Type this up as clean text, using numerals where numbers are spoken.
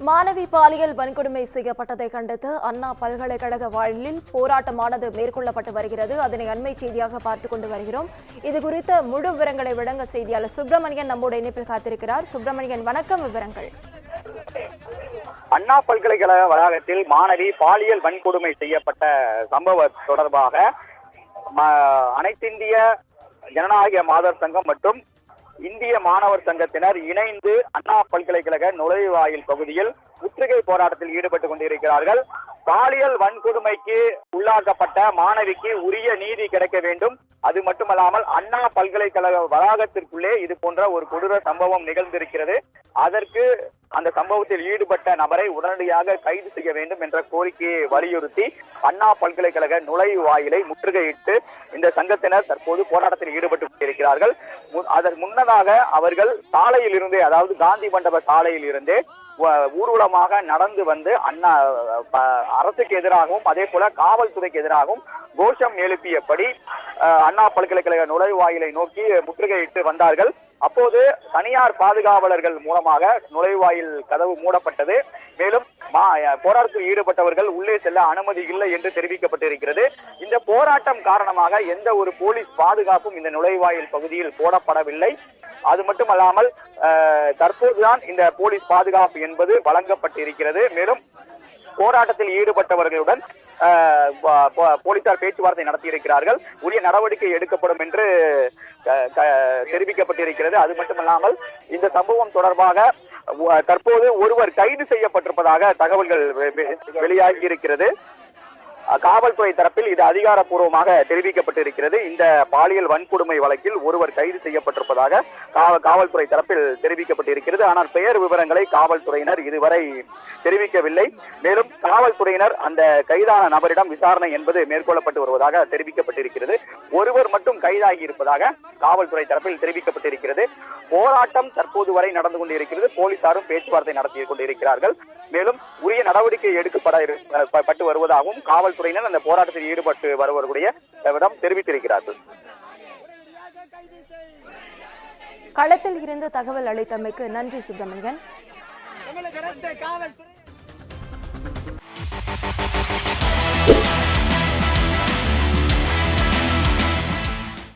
மாணவி பாலியல் வன்கொடுமை செய்யப்பட்டதை கண்டித்து அண்ணா பல்கலைக்கழக வாயிலில் போராட்டமானது மேற்கொள்ளப்பட்டு வருகிறது. அதனை அண்மை செய்தியாக பார்த்துக் கொண்டு வருகிறோம். இது குறித்த முழு விவரங்களை வழங்க செய்தியாளர் சுப்பிரமணியன் நம்மோட இணைப்பில் காத்திருக்கிறார். சுப்பிரமணியன், வணக்கம். விவரங்கள். அண்ணா பல்கலைக்கழக வளாகத்தில் மாணவி பாலியல் வன்கொடுமை செய்யப்பட்ட சம்பவம் தொடர்பாக அனைத்திந்திய ஜனநாயக மாதர் சங்கம் மற்றும் இந்திய மாணவர் சங்கத்தினர் இணைந்து அண்ணா பல்கலைக்கழக நுழைவாயில் பகுதியில் முற்றுகை போராட்டத்தில் ஈடுபட்டுக் கொண்டிருக்கிறார்கள். பாலியல் வன்கொடுமைக்கு உள்ளாக்கப்பட்ட மாணவிக்கு உரிய நீதி கிடைக்க வேண்டும். அது மட்டுமல்லாமல் அண்ணா பல்கலைக்கழக வளாகத்திற்குள்ளே இது போன்ற ஒரு கொடூர சம்பவம் நிகழ்ந்திருக்கிறது. அதற்கு அந்த சம்பவத்தில் ஈடுபட்ட நபரை உடனடியாக கைது செய்ய வேண்டும் என்ற கோரிக்கையை வலியுறுத்தி அண்ணா பல்கலைக்கழக நுழைவாயிலை முற்றுகையிட்டு இந்த சங்கத்தினர் தற்போது போராட்டத்தில் ஈடுபட்டு கொண்டிருக்கிறார்கள். அதற்கு முன்னதாக அவர்கள் சாலையில் இருந்தே, அதாவது காந்தி மண்டப சாலையில் இருந்தே ஊர்வலமாக நடந்து வந்து அண்ணா அரசுக்கு எதிராகவும் அதே போல காவல்துறைக்கு எதிராகவும் கோஷம் எழுப்பியபடி அண்ணா பல்கலைக்கழக நுழைவாயிலை நோக்கி முற்றுகையிட்டு வந்தார்கள். அப்போது தனியார் பாதுகாவலர்கள் மூலமாக நுழைவாயில் கதவு மூடப்பட்டது. மேலும் போராட்டத்தில் ஈடுபட்டவர்கள் உள்ளே செல்ல அனுமதி இல்லை என்று தெரிவிக்கப்பட்டிருக்கிறது. இந்த போராட்டம் காரணமாக எந்த ஒரு போலீஸ் பாதுகாப்பும் இந்த நுழைவாயில் பகுதியில் போடப்படவில்லை. அது மட்டுமல்லாமல் தற்போதுதான் இந்த போலீஸ் பாதுகாப்பு என்பது வழங்கப்பட்டிருக்கிறது. மேலும் போராட்டத்தில் ஈடுபட்டவர்களுடன் போலீசார் பேச்சுவார்த்தை நடத்தியிருக்கிறார்கள். உரிய நடவடிக்கை எடுக்கப்படும் என்று தெரிவிக்கப்பட்டிருக்கிறது. அது மட்டுமல்லாமல் இந்த சம்பவம் தொடர்பாக தற்போது ஒருவர் கைது செய்யப்பட்டிருப்பதாக தகவல்கள் வெளியாகி இருக்கிறது. காவல்துறை தரப்பில் இது அதிகாரப்பூர்வமாக தெரிவிக்கப்பட்டிருக்கிறது. இந்த பாலியல் வன்கொடுமை வழக்கில் ஒருவர் கைது செய்யப்பட்டிருப்பதாக காவல்துறை தரப்பில் தெரிவிக்கப்பட்டிருக்கிறது. ஆனால் பெயர் விவரங்களை காவல்துறையினர் இதுவரை தெரிவிக்கவில்லை. மேலும் காவல்துறையினர் அந்த கைதான நபரிடம் விசாரணை என்பது மேற்கொள்ளப்பட்டு வருவதாக தெரிவிக்கப்பட்டிருக்கிறது. ஒருவர் மட்டும் கைதாகி இருப்பதாக காவல்துறை தரப்பில் தெரிவிக்கப்பட்டிருக்கிறது. போராட்டம் தற்போது வரை நடந்து கொண்டிருக்கிறது. போலீசாரும் பேச்சுவார்த்தை நடத்தி கொண்டிருக்கிறார்கள். மேலும் உரிய நடவடிக்கை எடுக்கப்பட்டு வருவதாகவும் காவல்துறையினர் அந்த போராட்டத்தில் ஈடுபட்டு வருவர்களுடைய தெரிவித்திருக்கிறார்கள். களத்தில் இருந்து தகவல் அளித்தமைக்கு நன்றி சுப்பிரமணியன்.